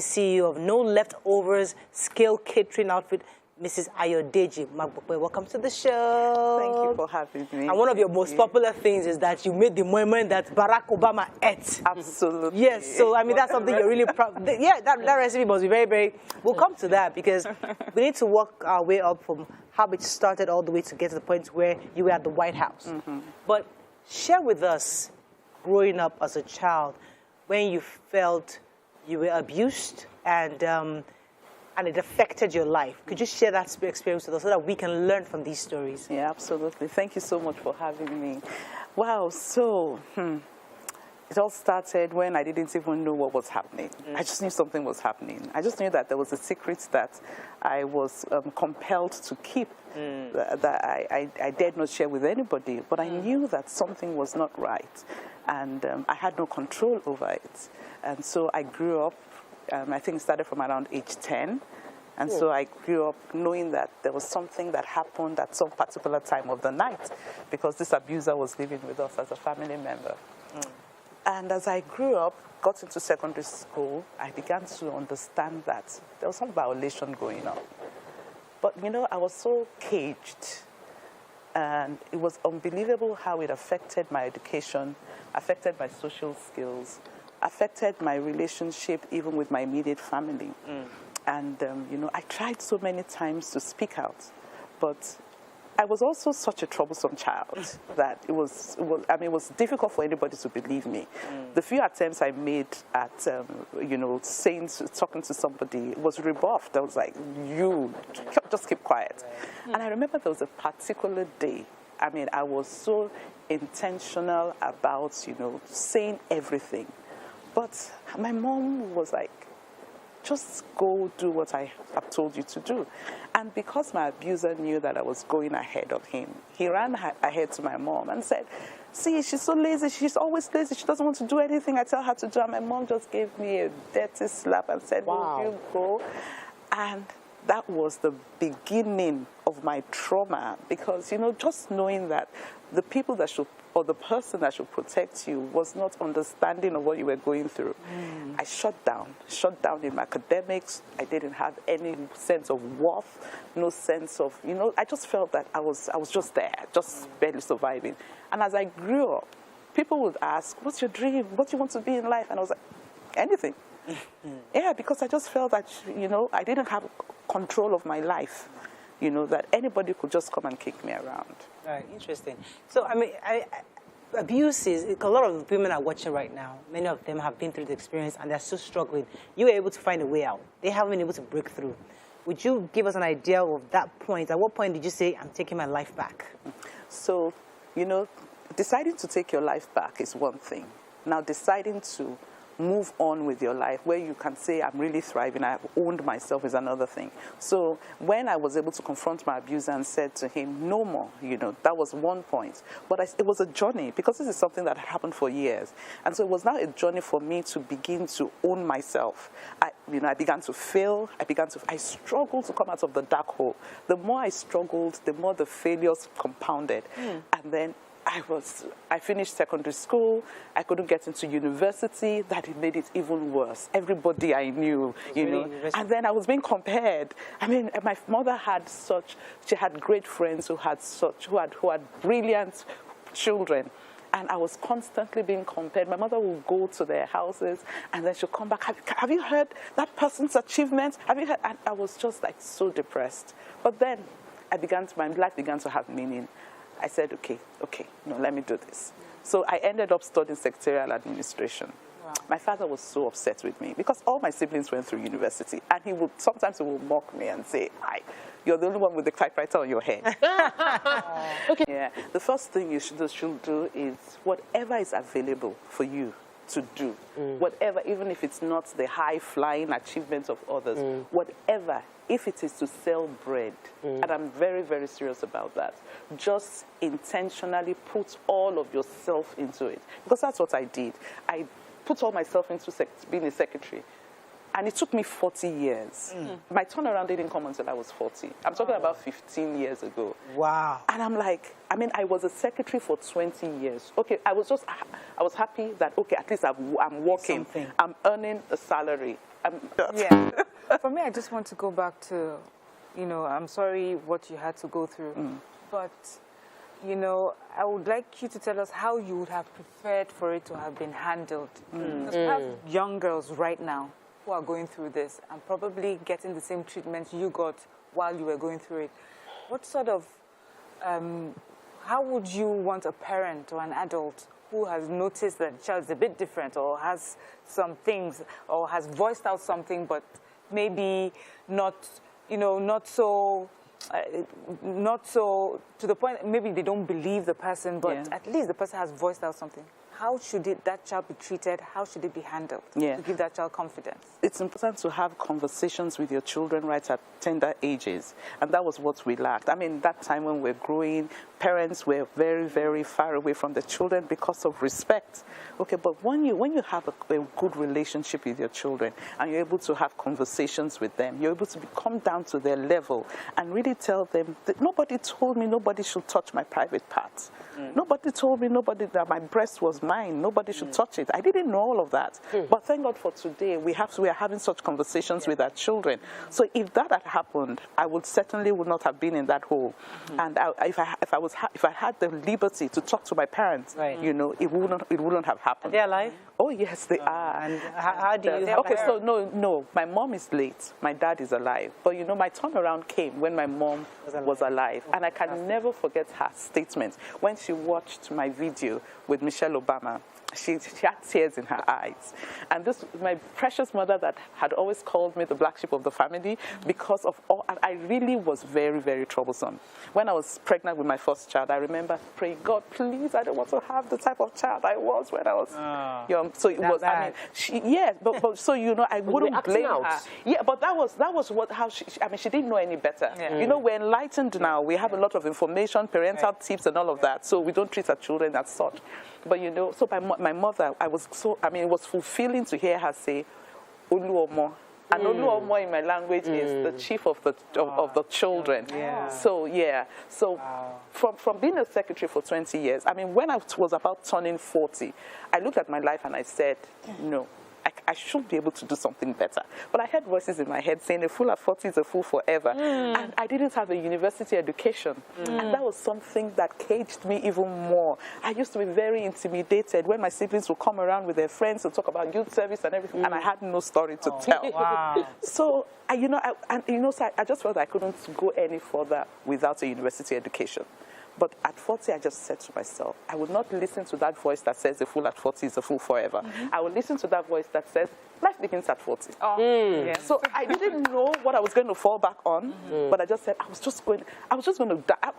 CEO of No Left Overs scale catering outfit, Mrs. Ayodeji Megbope. Welcome to the show. Thank you for having me. And one of your most popular things is that you made the Moimoi that Barack Obama ate. Absolutely. Yes, so I mean, that's something you're really proud. Yeah, that recipe must be very, very... We'll come to that because we need to work our way up from how it started all the way to get to the point where you were at the White House. But share with us, growing up as a child, when you felt you were abused and it affected your life. Could you share that experience with us so that we can learn from these stories? Yeah, absolutely. Thank you so much for having me. Wow, so it all started when I didn't even know what was happening. I just knew something was happening. I just knew that there was a secret that I was compelled to keep, that I dared not share with anybody. But I knew that something was not right, and I had no control over it. And so I grew up. I think it started from around age 10. And so I grew up knowing that there was something that happened at some particular time of the night because this abuser was living with us as a family member. And as I grew up, got into secondary school, I began to understand that there was some violation going on. But, you know, I was so caged. And it was unbelievable how it affected my education, affected my social skills, affected my relationship even with my immediate family. And, you know, I tried so many times to speak out, but I was also such a troublesome child that it was difficult for anybody to believe me. The few attempts I made at, you know, talking to somebody was rebuffed. I was like, you, just keep quiet. And I remember there was a particular day, I mean, I was so intentional about, you know, saying everything. But my mom was like, just go do what I have told you to do. And because my abuser knew that I was going ahead of him, he ran ahead to my mom and said, see, she's so lazy. She's always lazy. She doesn't want to do anything I tell her to do. And my mom just gave me a dirty slap and said, wow, will you go? And that was the beginning of my trauma because, you know, just knowing that the people that should, or the person that should protect you was not understanding of what you were going through. I shut down in my academics. I didn't have any sense of worth, no sense of, you know, I just felt that I was just there, just barely surviving. And as I grew up, people would ask, what's your dream? What do you want to be in life? And I was like, anything. Yeah, because I just felt that, you know, I didn't have control of my life, you know, that anybody could just come and kick me around. Right, interesting. So, I mean, abuse is, a lot of women are watching right now. Many of them have been through the experience and they're still struggling. You were able to find a way out. They haven't been able to break through. Would you give us an idea of that point? At what point did you say, I'm taking my life back? So, you know, deciding to take your life back is one thing. Now, deciding to move on with your life where you can say, I'm really thriving, I've owned myself is another thing. So when I was able to confront my abuser and said to him, no more, you know, that was one point. But it was a journey because this is something that happened for years. And so it was now a journey for me to begin to own myself. I began to fail. I struggled to come out of the dark hole. The more I struggled, the more the failures compounded. And then I finished secondary school. I couldn't get into university. That it made it even worse. Everybody I knew, you know, and then I was being compared. I mean, my mother had she had great friends who had brilliant children. And I was constantly being compared. My mother would go to their houses, and then she'll come back. Have you heard that person's achievements? Have you heard? And I was just like so depressed. But then my life began to have meaning. I said, okay, no, let me do this. So I ended up studying secretarial administration. Wow. My father was so upset with me because all my siblings went through university, and sometimes he would mock me and say, you're the only one with the typewriter on your head. Okay. Yeah. The first thing you should do is whatever is available for you to do, whatever, even if it's not the high-flying achievements of others, whatever, if it is to sell bread, and I'm very, very serious about that, just intentionally put all of yourself into it. Because that's what I did. I put all myself into being a secretary. And it took me 40 years. My turnaround didn't come until I was 40. I'm talking about 15 years ago. Wow. And I'm like, I mean, I was a secretary for 20 years. Okay, I was happy that, okay, at least I'm working. Something. I'm earning a salary. Yeah. For me, I just want to go back to, you know, I'm sorry what you had to go through. But, you know, I would like you to tell us how you would have preferred for it to have been handled. Because we have young girls right now who are going through this and probably getting the same treatment you got while you were going through it. What sort of, how would you want a parent or an adult who has noticed that the child is a bit different or has some things or has voiced out something but maybe not, you know, not so to the point, maybe they don't believe the person, but at least the person has voiced out something. How should that child be treated? How should it be handled to give that child confidence? It's important to have conversations with your children right at tender ages. And that was what we lacked. I mean, that time when we were growing, parents were very, very far away from the children because of respect. Okay, but when you have a good relationship with your children and you're able to have conversations with them, you're able to come down to their level and really tell them that nobody told me nobody should touch my private parts. Nobody told me that my breast was mine. Nobody should touch it. I didn't know all of that. But thank God for today, we are having such conversations with our children. So if that had happened, I would not have been in that hole. And if I had the liberty to talk to my parents, you know, it wouldn't have happened. Are they alive? Oh yes, they are. And how do you? Okay, so no, my mom is late. My dad is alive. But you know, my turnaround came when my mom was alive, and I can never forget her statement when she watched my video with Michelle Obama. She had tears in her eyes. And this, my precious mother that had always called me the black sheep of the family because of all, and I really was very, very troublesome. When I was pregnant with my first child, I remember praying, God, please, I don't want to have the type of child I was when I was young. So it was, I mean, but so, you know, I wouldn't blame her. Yeah, but that was how she didn't know any better. You know, we're enlightened now. We have a lot of information, parental tips and all of that. So we don't treat our children as such. But you know, so my mother, it was fulfilling to hear her say, Oluomo. And Oluomo in my language is the chief of the children. So from being a secretary for 20 years, I mean, when I was about turning 40, I looked at my life and I said, no, I should be able to do something better. But I heard voices in my head saying a fool at 40 is a fool forever. And I didn't have a university education. And that was something that caged me even more. I used to be very intimidated when my siblings would come around with their friends and talk about youth service and everything, and I had no story to tell. Wow. So, I just felt I couldn't go any further without a university education. But at 40, I just said to myself, I would not listen to that voice that says a fool at 40 is a fool forever. I would listen to that voice that says life begins at 40. So I didn't know what I was going to fall back on, but I just said I was just going to die.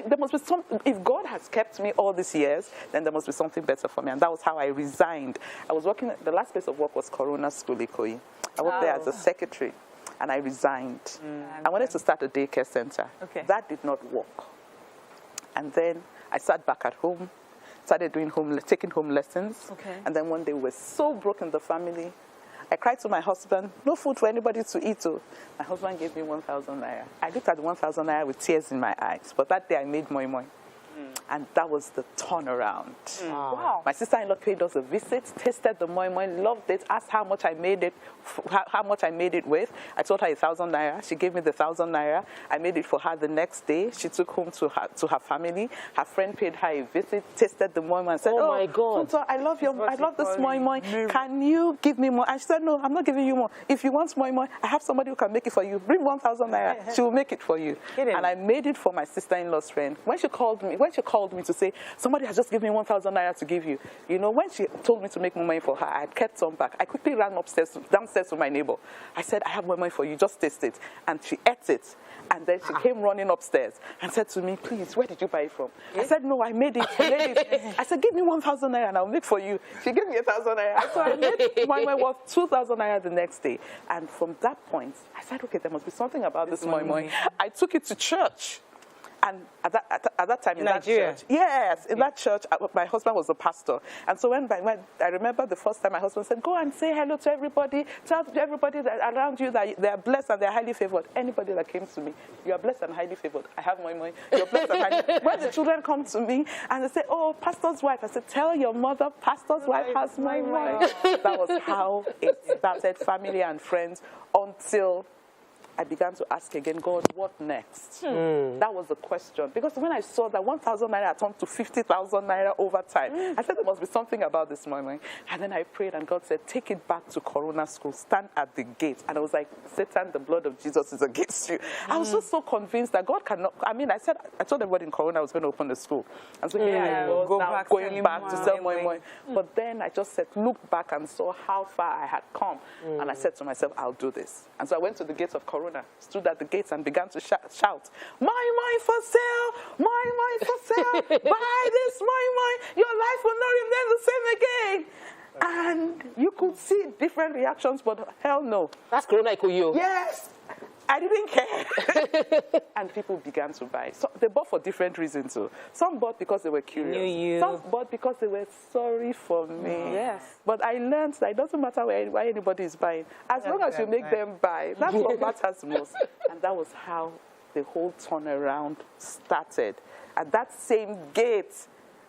There must be something. If God has kept me all these years, then there must be something better for me. And that was how I resigned. I was working. The last place of work was Corona School, Ikoyi. I worked there as a secretary, and I resigned. I wanted to start a daycare center. That did not work. And then I sat back at home, started taking home lessons. And then one day we were so broke in the family. I cried to my husband, no food for anybody to eat. My husband gave me 1,000 naira. I looked at the 1,000 naira with tears in my eyes. But that day I made Moimoi. And that was the turnaround. Wow. My sister-in-law paid us a visit, tasted the Moimoi, loved it, asked how much I made it with. I told her 1,000 naira. She gave me the 1,000 naira. I made it for her the next day. She took home to her family. Her friend paid her a visit, tasted the Moimoi and said, oh my God, Funto, I love this Moimoi. Can you give me more? And she said, no, I'm not giving you more. If you want Moimoi, I have somebody who can make it for you. Bring 1,000 naira. She will make it for you. And I made it for my sister-in-law's friend. When she called me to say, somebody has just given me 1,000 naira to give you. You know, when she told me to make money for her, I had kept some back. I quickly ran downstairs to my neighbor. I said, I have money for you, just taste it. And she ate it. And then she came running upstairs and said to me, please, where did you buy it from? I said, no, I made it. I said, give me 1,000 naira and I'll make for you. She gave me 1,000 naira. So I made Moimoi worth 2,000 naira the next day. And from that point, I said, okay, there must be something about this Moimoi. I took it to church. And at that time, in that Nigeria? church, yes, in that church, my husband was a pastor. And so when I remember the first time my husband said, go and say hello to everybody, tell everybody that around you that they are blessed and they are highly favored. Anybody that came to me, you are blessed and highly favored. I have Moimoi, you're blessed and highly favored. When the children come to me and they say, oh, pastor's wife, I said, tell your mother, pastor's wife has Moimoi. That was how it started, family and friends, until I began to ask again, God, what next? That was the question. Because when I saw that 1,000 naira turned to 50,000 naira over time, I said there must be something about this Moimoi. And then I prayed and God said, take it back to Corona School, stand at the gate. And I was like, Satan, the blood of Jesus is against you. I was just so convinced that God cannot, I told everybody in Corona I was going to open the school. I was like, I was going back to sell Moimoi. But then I just said, look back and saw how far I had come. And I said to myself, I'll do this. And so I went to the gates of Corona, stood at the gates and began to shout, Moimoi for sale, Moimoi for sale, buy this Moimoi, your life will not remain the same again. And you could see different reactions, but hell no. That's Corona Ikoyo. Yes. I didn't care. And people began to buy. So they bought for different reasons too. Some bought because they were curious. Some bought because they were sorry for me. Yes. But I learned that it doesn't matter why anybody is buying. As long as you make them buy, that's what matters most. And that was how the whole turnaround started. At that same gate,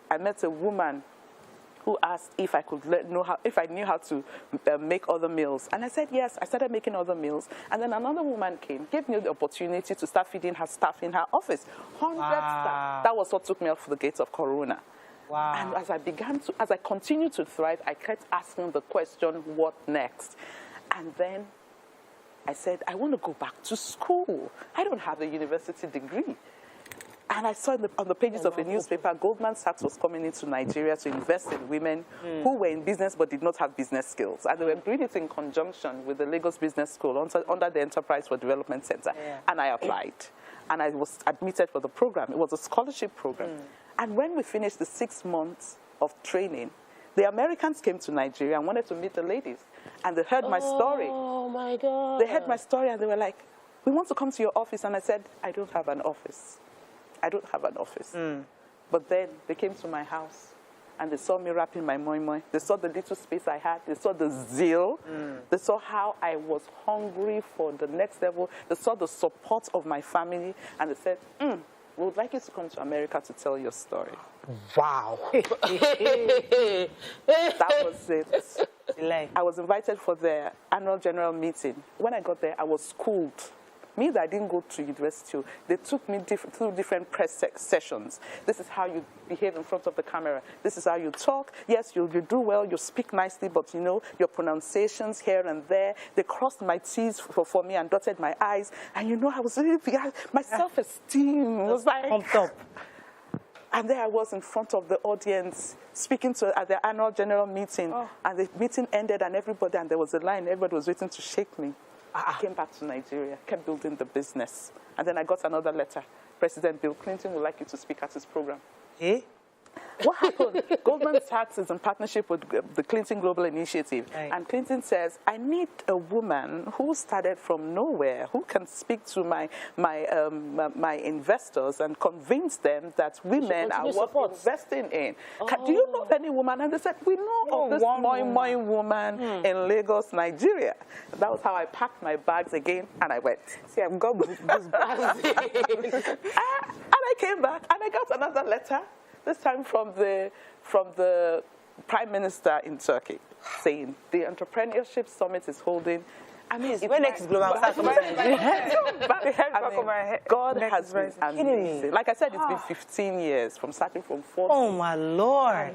I met a woman who asked if I could if I knew how to make other meals. And I said, yes. I started making other meals. And then another woman came, gave me the opportunity to start feeding her staff in her office. 100 staff. That was what took me off the gates of Corona. Wow. And as I continued to thrive, I kept asking the question, what next? And then I said, I want to go back to school. I don't have a university degree. And I saw on the pages of a newspaper, Goldman Sachs was coming into Nigeria to invest in women who were in business but did not have business skills. And they were doing it in conjunction with the Lagos Business School under the Enterprise for Development Center. Yeah. And I applied. And I was admitted for the program. It was a scholarship program. And when we finished the 6 months of training, the Americans came to Nigeria and wanted to meet the ladies. And they heard my story. Oh, my God. They heard my story and they were like, we want to come to your office. And I said, I don't have an office. I don't have an office. But then they came to my house and they saw me wrapping my Moimoi. They saw the little space I had. They saw the zeal. They saw how I was hungry for the next level. They saw the support of my family. And they said, we would like you to come to America to tell your story. Wow. That was it. I was invited for their annual general meeting. When I got there, I was schooled. Me, that I didn't go to university, they took me through different press sessions. This is how you behave in front of the camera. This is how you talk. Yes, you do well, you speak nicely, but you know, your pronunciations here and there. They crossed my T's for me and dotted my I's. And you know, I was really, my self-esteem was like... pumped up. And there I was in front of the audience, speaking at the annual general meeting. And the meeting ended and there was a line, everybody was waiting to shake me. I came back to Nigeria, kept building the business. And then I got another letter. President Bill Clinton would like you to speak at his program. Eh? What happened? Goldman Sachs is in partnership with the Clinton Global Initiative. Right. And Clinton says, I need a woman who started from nowhere, who can speak to my investors and convince them that women are worth investing in. Do you know any woman? And they said, we know of this Moimoi woman in Lagos, Nigeria. That was how I packed my bags again and I went. See, I've got goosebumps. And I came back and I got another letter. This time from the Prime Minister in Turkey, saying the Entrepreneurship Summit is holding. I mean, when next Global Sachs God has been amazing. Like I said, it's been 15 years from starting from 4. Oh my Lord!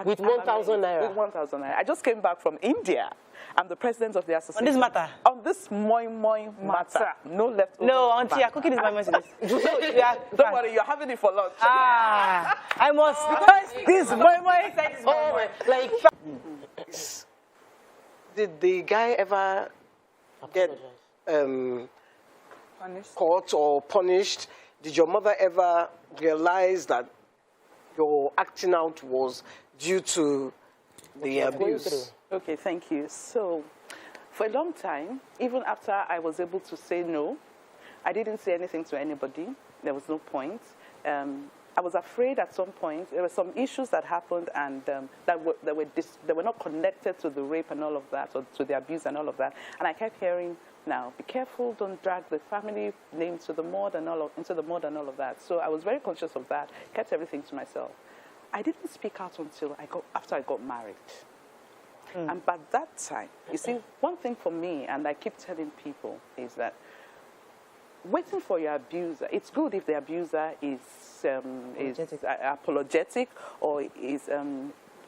With 1,000 naira. With 1,000 naira. I just came back from India. I'm the president of the association. On this matter? On this Moimoi matter. No left over. No, Auntie, I'm cooking this by myself. Don't worry, you're having it for lunch. I must taste this Moimoi. Oh, like... Did the guy ever get caught or punished? Did your mother ever realize that your acting out was due to the abuse? Okay, thank you. So, for a long time, even after I was able to say no, I didn't say anything to anybody. There was no point. I was afraid at some point. There were some issues that happened and that were not connected to the rape and all of that, or to the abuse and all of that. And I kept hearing, now, be careful, don't drag the family name into the mud and all of that. So I was very conscious of that, kept everything to myself. I didn't speak out until after I got married. And by that time, you see, one thing for me, and I keep telling people, is that waiting for your abuser, it's good if the abuser is apologetic or is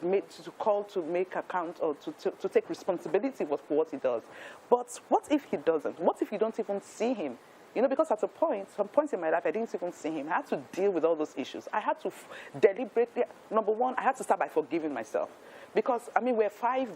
made to call to make account or to take responsibility for what he does. But what if he doesn't? What if you don't even see him? You know, because at some point in my life, I didn't even see him. I had to deal with all those issues. I had to deliberately, number one, I had to start by forgiving myself. Because, I mean, we're 3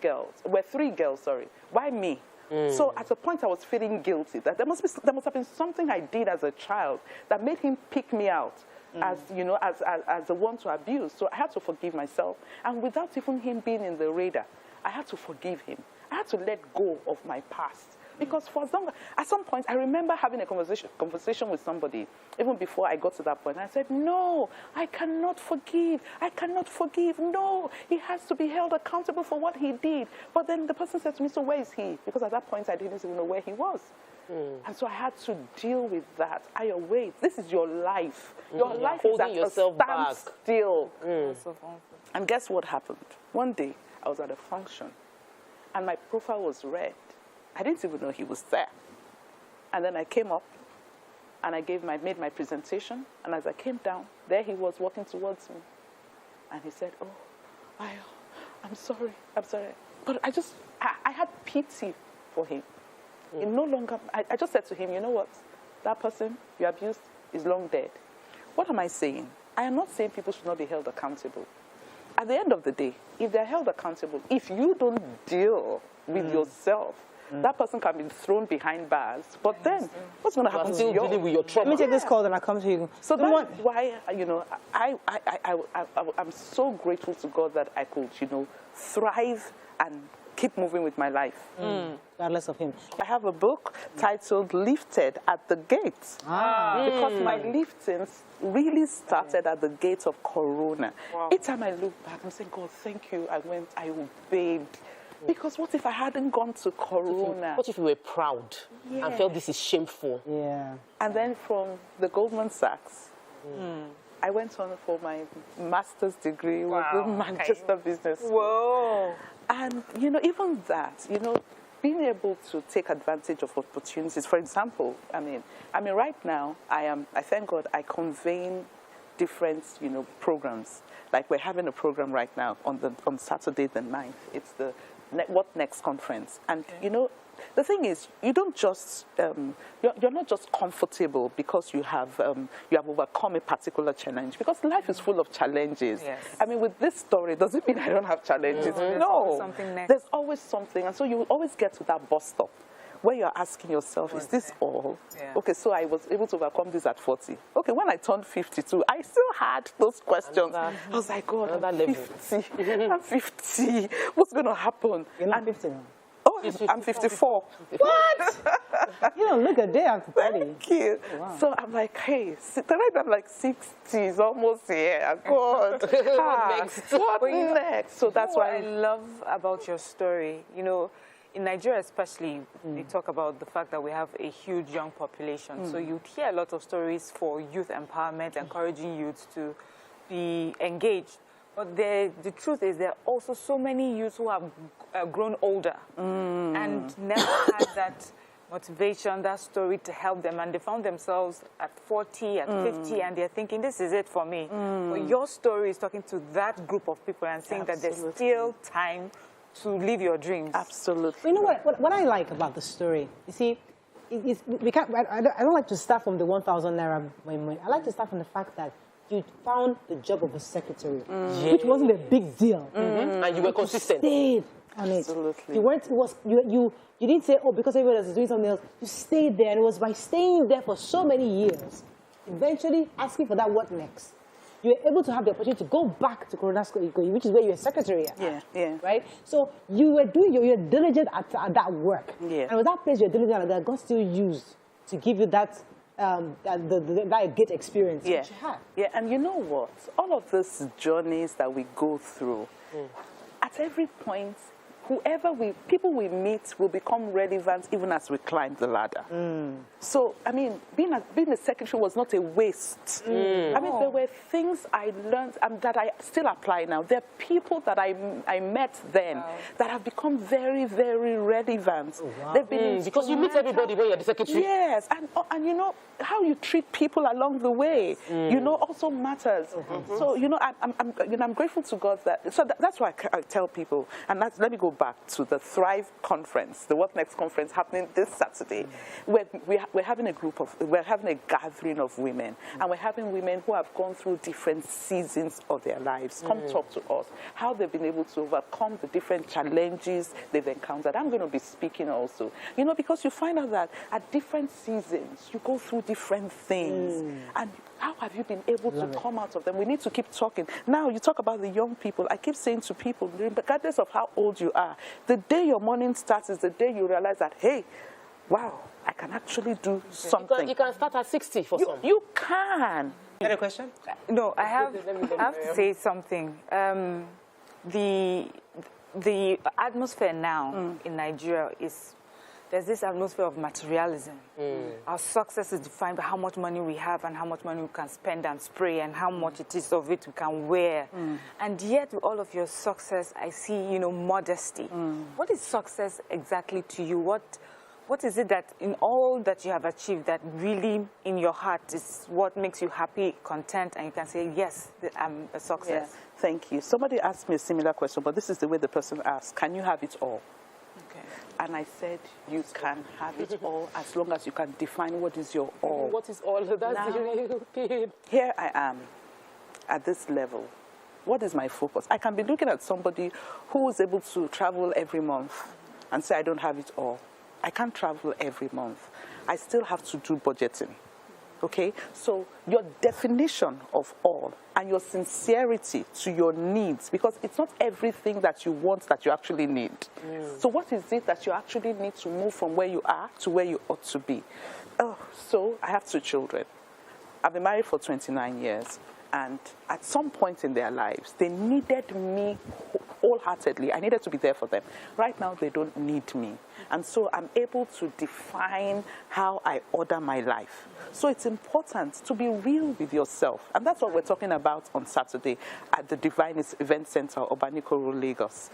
girls, sorry. Why me? So at a point I was feeling guilty that there must have been something I did as a child that made him pick me out as, you know, as the one to abuse. So I had to forgive myself. And without even him being in the radar, I had to forgive him. I had to let go of my past. Because for as long, at some point, I remember having a conversation with somebody, even before I got to that point. And I said, no, I cannot forgive. I cannot forgive. No, he has to be held accountable for what he did. But then the person said to me, so where is he? Because at that point, I didn't even know where he was. And so I had to deal with that. Wait, this is your life. Your life is at a standstill. And guess what happened? One day, I was at a function, and my profile was red. I didn't even know he was there. And then I came up, and I made my presentation, and as I came down, there he was walking towards me. And he said, oh, I'm sorry. But I had pity for him. He no longer, I just said to him, you know what? That person you abused is long dead. What am I saying? I am not saying people should not be held accountable. At the end of the day, if they're held accountable, if you don't deal with yourself, that person can be thrown behind bars. But then, what's going to happen to you? Dealing with your trauma. Let me take this call, then I'll come to you. So that's why, you know, I'm so grateful to God that I could, you know, thrive and keep moving with my life. Regardless of him. I have a book titled Lifted at the Gates. Because my liftings really started at the gates of Corona. Each time I look back, I'm saying, God, thank you. I obeyed. Because what if I hadn't gone to Corona? What if you were proud and felt this is shameful? Yeah. And then from the Goldman Sachs, I went on for my master's degree with the Manchester business. Whoa. And, you know, even that, you know, being able to take advantage of opportunities. For example, I mean, right now, I thank God, I convene different, you know, programs. Like we're having a program right now on Saturday the 9th. It's the What Next conference. And, you know, the thing is, you don't just, you're not just comfortable because you have overcome a particular challenge, because life is full of challenges. Yes. I mean, with this story, does it mean I don't have challenges? No. There's always something. And so you will always get to that bus stop where you're asking yourself, is this all? Yeah. Okay, so I was able to overcome this at 40. Okay, when I turned 52, I still had those questions. I was like, God, I'm 50. I'm 50. What's going to happen? You're not 50 now. Oh, I'm 54. What? You don't look a day after 30. Thank you. Oh, wow. So I'm like, hey, right, I'm like 60, is almost here. God. What next? So that's what why I love about your story. You know, in Nigeria especially, they talk about the fact that we have a huge young population. So you'd hear a lot of stories for youth empowerment, encouraging youth to be engaged. But the truth is there are also so many youths who have grown older and never had that motivation, that story to help them. And they found themselves at 40, at 50, and they're thinking, this is it for me. But your story is talking to that group of people and saying that there's still time to live your dreams. Absolutely. You know what I like about the story, you see, we can't, I don't like to start from the 1,000 naira Moimoi. I like to start from the fact that you found the job of a secretary, which wasn't a big deal. And you were consistent. You stayed on it. Absolutely. You didn't say, oh, because everybody else is doing something else. You stayed there, and it was by staying there for so many years, eventually asking for that what next. You were able to have the opportunity to go back to Corona School, which is where you're secretary at. Yeah. Right? So you were diligent at that work. Yeah. And with that place you're diligent at that, God still used to give you that that gate experience. Yeah. Which you have. Yeah, and you know what? All of these journeys that we go through, at every point, people we meet will become relevant even as we climb the ladder. So, I mean, being a secretary was not a waste. I mean, there were things I learned that I still apply now. There are people that I met then that have become very, very relevant. They've been because you meet everybody when you're the secretary. Yes, and you know, how you treat people along the way, you know, also matters. So, you know, I'm grateful to God that's why I tell people, and let me go back to the Thrive conference, the What Next conference happening this Saturday. We're having a gathering of women, and we're having women who have gone through different seasons of their lives come talk to us, how they've been able to overcome the different challenges they've encountered. I'm going to be speaking also, you know, because you find out that at different seasons, you go through different things, and how have you been able to come out of them? We need to keep talking. Now, you talk about the young people. I keep saying to people, regardless of how old you are, the day your morning starts is the day you realize that, hey, wow, I can actually do something. You can start at 60 for some. You can. You had a question? No, I have to say something. The atmosphere now in Nigeria there's this atmosphere of materialism. Our success is defined by how much money we have and how much money we can spend and spray and how much it is of it we can wear. And yet, with all of your success, I see, you know, modesty. What is success exactly to you? What is it that in all that you have achieved that really in your heart is what makes you happy, content, and you can say, yes, I'm a success? Yeah. Thank you. Somebody asked me a similar question, but this is the way the person asked. Can you have it all? And I said, you can have it all as long as you can define what is your all. What is all? That's really okay. Here I am at this level. What is my focus? I can be looking at somebody who is able to travel every month and say, I don't have it all. I can't travel every month. I still have to do budgeting. Okay? So your definition of all and your sincerity to your needs, because it's not everything that you want that you actually need. So what is it that you actually need to move from where you are to where you ought to be? So I have 2 children. I've been married for 29 years. And at some point in their lives, they needed me wholeheartedly. I needed to be there for them. Right now, they don't need me. And so I'm able to define how I order my life. So it's important to be real with yourself. And that's what we're talking about on Saturday at the Divine Event Center, Obanikoro, Lagos.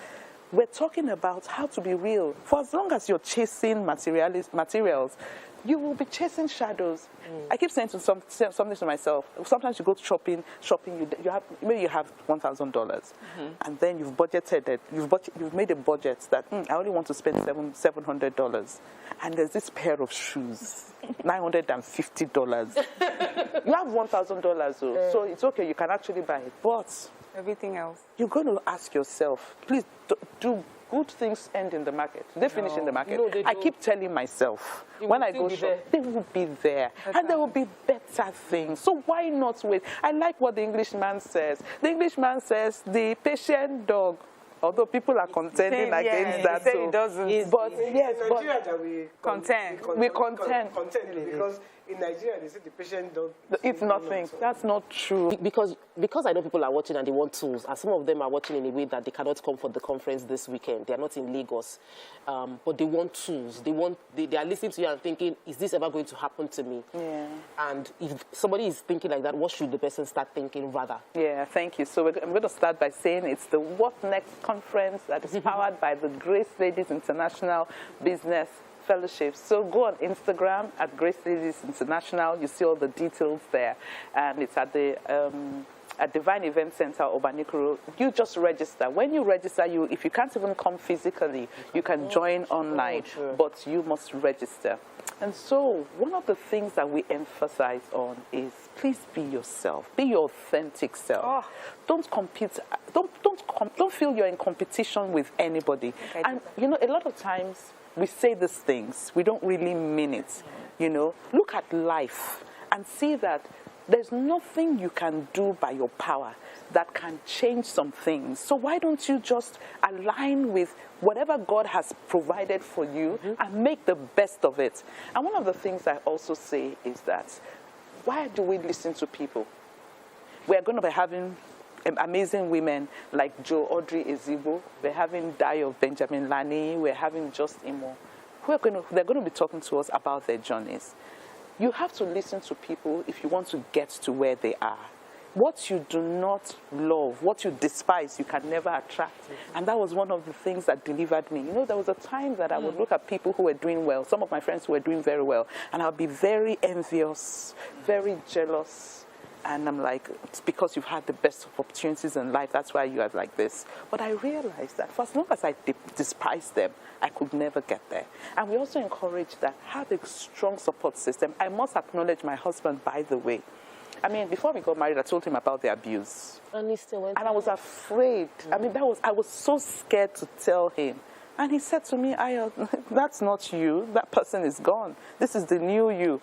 We're talking about how to be real. For as long as you're chasing materials, you will be chasing shadows. I keep saying something to myself. Sometimes you go to shopping. You have $1,000, and then you've budgeted it. You've made a budget that I only want to spend $700, and there's this pair of shoes, $950. You have $1,000, so it's okay. You can actually buy it, but everything else, you're going to ask yourself, please do. Good things end in the market. They finish in the market. No, they I don't. keep telling myself, when I go shop, they will be there. And there will be better things. So why not wait? I like what the Englishman says. The Englishman says, the patient dog. Although people are contending against that. Say it doesn't. But yes, in Nigeria that we contend. Because in Nigeria they say the patient don't. It's nothing. That's not true. Because I know people are watching and they want tools, and some of them are watching in a way that they cannot come for the conference this weekend. They are not in Lagos, but they want tools. They are listening to you and thinking, is this ever going to happen to me? Yeah. And if somebody is thinking like that, what should the person start thinking rather? Yeah, thank you. So I'm going to start by saying it's the What Next conference that is powered by the Grace Ladies International Business Fellowship. So go on Instagram at Grace Ladies International. You see all the details there. And it's at the at Divine Event Center, Obanikoro. You just register. When you register, if you can't even come physically, you can join online, but you must register. And so one of the things that we emphasize on is please be yourself. Be your authentic self. Don't compete. Don't feel you're in competition with anybody. Okay. And you know, a lot of times we say these things, we don't really mean it. You know, look at life and see that there's nothing you can do by your power that can change some things. So why don't you just align with whatever God has provided for you and make the best of it? And one of the things I also say is that, why do we listen to people? We're going to be having amazing women like Joe Audrey Ezigbo. We're having Dayo Benjamin Lani. We're having Just Imo. They're going to be talking to us about their journeys. You have to listen to people if you want to get to where they are. What you do not love, what you despise, you can never attract. And that was one of the things that delivered me. You know, there was a time that I would look at people who were doing well, some of my friends who were doing very well, and I'll be very envious, very jealous. And I'm like, it's because you've had the best of opportunities in life, that's why you are like this. But I realized that for as long as I despise them, I could never get there. And we also encourage that, have a strong support system. I must acknowledge my husband, by the way. I mean, before we got married, I told him about the abuse. And he still went. And I was afraid. I mean, I was so scared to tell him. And he said to me, Ayo, that's not you. That person is gone. This is the new you.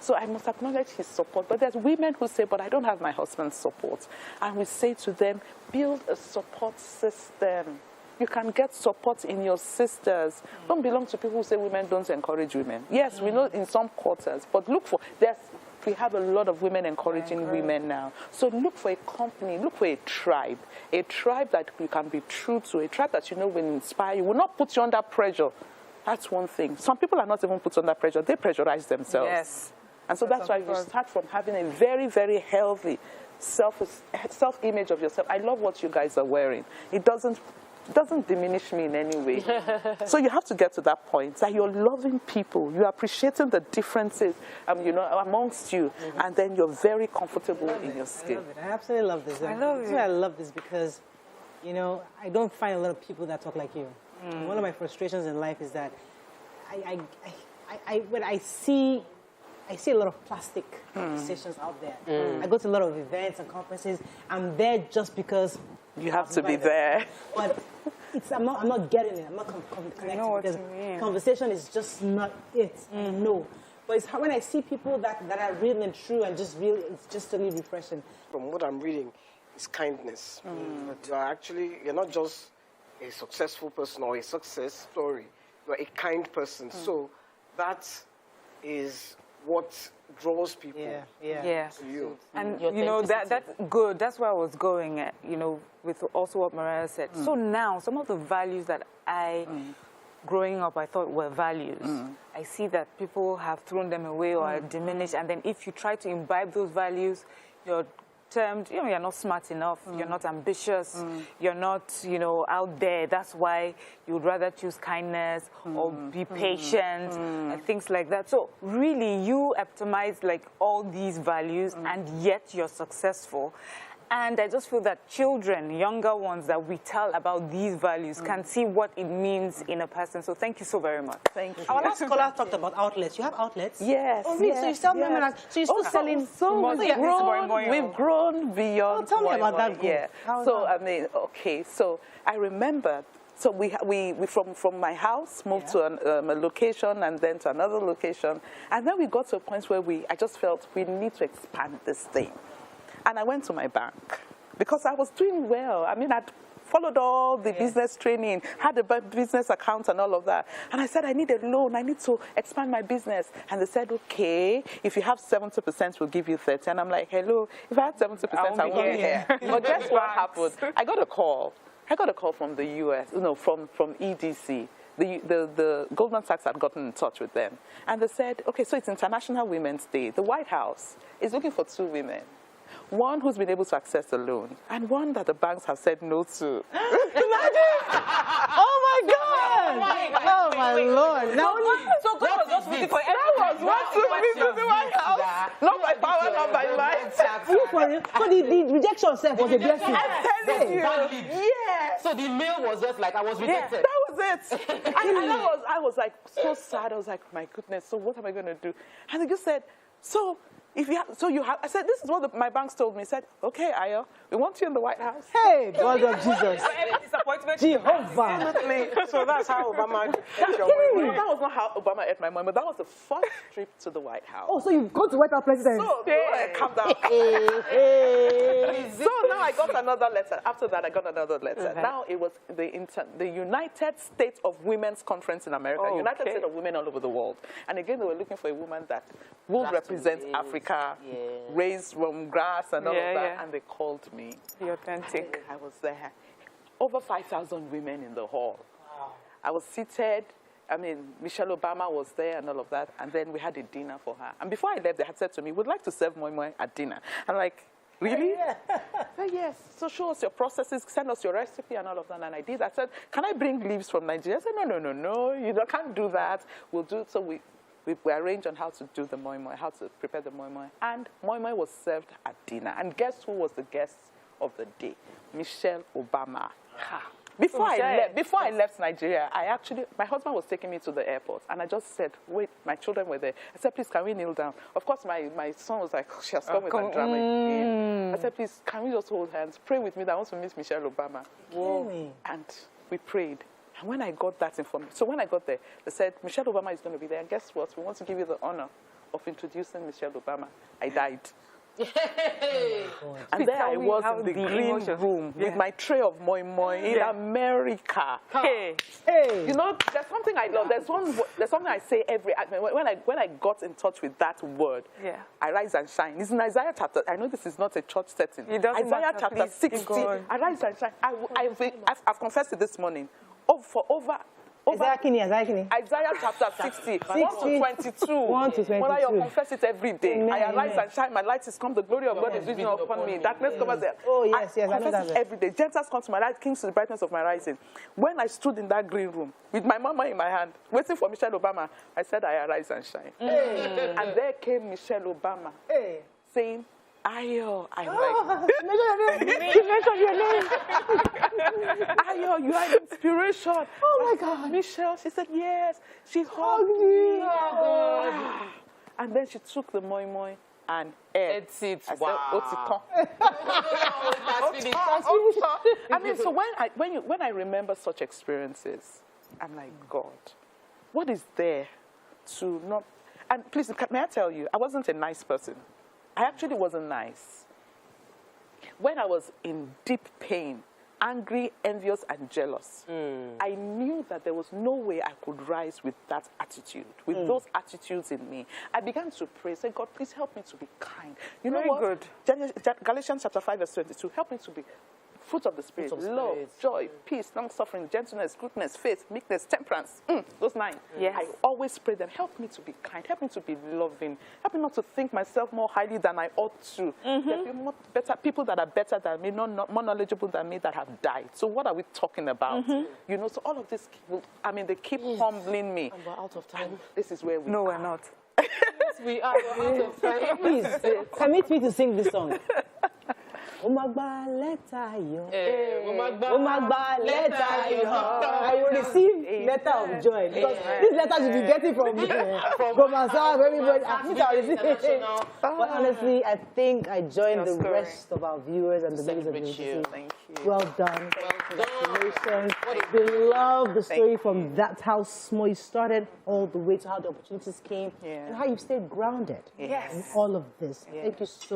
So I must acknowledge his support. But there's women who say, but I don't have my husband's support. And we say to them, build a support system. You can get support in your sisters. Don't belong to people who say women don't encourage women. Yes, we know in some quarters, but we have a lot of women encouraging women now. So look for a company, look for a tribe that you can be true to, a tribe that you know will inspire you, will not put you under pressure. That's one thing. Some people are not even put under pressure. They pressurize themselves. Yes. And so that's why you start from having a very, very healthy self-image of yourself. I love what you guys are wearing. It doesn't diminish me in any way. So you have to get to that point that you're loving people, you're appreciating the differences, amongst you, and then you're very comfortable in your skin. I absolutely love this. I love this because, I don't find a lot of people that talk like you. One of my frustrations in life is that when I see a lot of plastic conversations out there. I go to a lot of events and conferences. I'm there just because you have to be there. But I'm not getting it. I'm not connecting because conversation is just not it. No. But it's when I see people that are real and true and just real, it's just really refreshing. From what I'm reading, it's kindness. You're not just a successful person or a success story. You're a kind person. So that is what draws people to you. And, that's good. That's where I was going at, with also what Mariah said. So now, some of the values that growing up, I thought were values, I see that people have thrown them away or are diminished. And then if you try to imbibe those values, you're termed, you're not smart enough, you're not ambitious, you're not, out there. That's why you would rather choose kindness or be patient and things like that. So really, you epitomize like all these values and yet you're successful. And I just feel that children, younger ones that we tell about these values can see what it means in a person. So thank you so very much. Thank you. Our last caller talked about outlets. You have outlets? Yes. Oh, really? Yes, So you sell memorabilia? So you're still selling? We've grown beyond. Tell me about that. Yeah. So So I remember. So we from my house moved to a location and then to another location, and then we got to a point where I just felt we need to expand this thing. And I went to my bank because I was doing well. I mean, I'd followed all the business training, had a business account and all of that. And I said, I need a loan. I need to expand my business. And they said, okay, if you have 70%, we'll give you 30. And I'm like, hello, if I had 70%, I won't be here. But guess what happened? I got a call. From the US, from EDC. The Goldman Sachs had gotten in touch with them. And they said, okay, so it's International Women's Day. The White House is looking for 2 women. One who's been able to access the loan, and one that the banks have said no to. Imagine! Oh my God! Oh my Lord! Now, so God was just looking for what to the White House. Not by power, not by might. But the rejection itself was a blessing. I'm telling you. Yes. So the mail was just like, I was rejected. That was it. And I was like so sad. I was like, my goodness, so what am I going to do? And they just said, so I said, this is what my banks told me. I said, okay, Ayo, we want you in the White House. Hey, God of Jesus. Disappointment. Jehovah. So that's how Obama. That was not how Obama ate my mom, but that was the first trip to the White House. Oh, so you've gone to White House president? So, calm down. So now I got another letter. After that, I got another letter. Now it was the United States of Women's Conference in America. United States of Women all over the world. And again, they were looking for a woman that will represent Africa, raised from grass and all of that. And they called me. Be authentic. I was there. Over 5,000 women in the hall. Wow. I was seated. I mean, Michelle Obama was there and all of that. And then we had a dinner for her. And before I left, they had said to me, we'd like to serve Moimoi at dinner. I'm like, really? I said, yes. So show us your processes, send us your recipe and all of that. And I did. I said, can I bring leaves from Nigeria? I said, no. You can't do that. We'll do it. So we arranged on how to do the Moimoi, how to prepare the Moimoi. And Moimoi was served at dinner. And guess who was the guest of the day? Michelle Obama. Before I left Nigeria, my husband was taking me to the airport, and I just said, wait, my children were there. I said, please, can we kneel down? Of course, my son was like, she has come with a drama again. I said, please, can we just hold hands? Pray with me that I want to meet Michelle Obama. Whoa. And we prayed. And when I got that information, so when I got there, they said, Michelle Obama is going to be there. And guess what? We want to give you the honor of introducing Michelle Obama. I died. And there I was in the green room with my tray of Moimoi in America. You know, there's something I love. There's something I say when I got in touch with that word. I rise and shine. It's in Isaiah chapter. I know this is not a church setting. Isaiah chapter 60. I rise and shine. I've confessed it this morning. Isaiah chapter 60, 1 to 22. 1 to 22. When I confess it every day. I arise and shine, my light is come, the glory of God is risen upon me. Darkness covers it. Oh, yes, I confess it every day. Gentiles come to my light, kings to the brightness of my rising. When I stood in that green room with my mama in my hand, waiting for Michelle Obama, I said, I arise and shine. And there came Michelle Obama saying, Ayo, I'm like, mention your name. Ayo, you are inspiration. Oh my God. Michelle, she said, yes. She hugged me. Oh, God. And then she took the Moimoi and ate it. Wow. I mean, so when I remember such experiences, I'm like, God, what is there to not... And please, may I tell you, I wasn't a nice person. I actually wasn't nice. When I was in deep pain, angry, envious, and jealous, I knew that there was no way I could rise with that attitude, with those attitudes in me. I began to pray, say, God, please help me to be kind. You know what? Galatians chapter 5, verse 22, help me to be fruit of the Spirit, love, joy, peace, long-suffering, gentleness, goodness, faith, meekness, temperance. Those 9. Yes. I always pray them, help me to be kind, help me to be loving, help me not to think myself more highly than I ought to. There be more better people that are better than me, not more knowledgeable than me that have died. So what are we talking about? You know, so all of this, they keep humbling me. And we're out of time. And this is where we No, we're not. Yes, we are. We're out of time. Please, permit me to sing this song. Omagba letter yo. Omagba letter yo. I will receive letter of joy because this letter you be getting from Gomasa, everybody. But honestly, I think I joined the rest of our viewers and the ladies of YourViewTVC. Thank you. Well done. Congratulations. They love the story from that how Moimoi started all the way to how the opportunities came and how you stayed grounded in all of this. Thank you so much.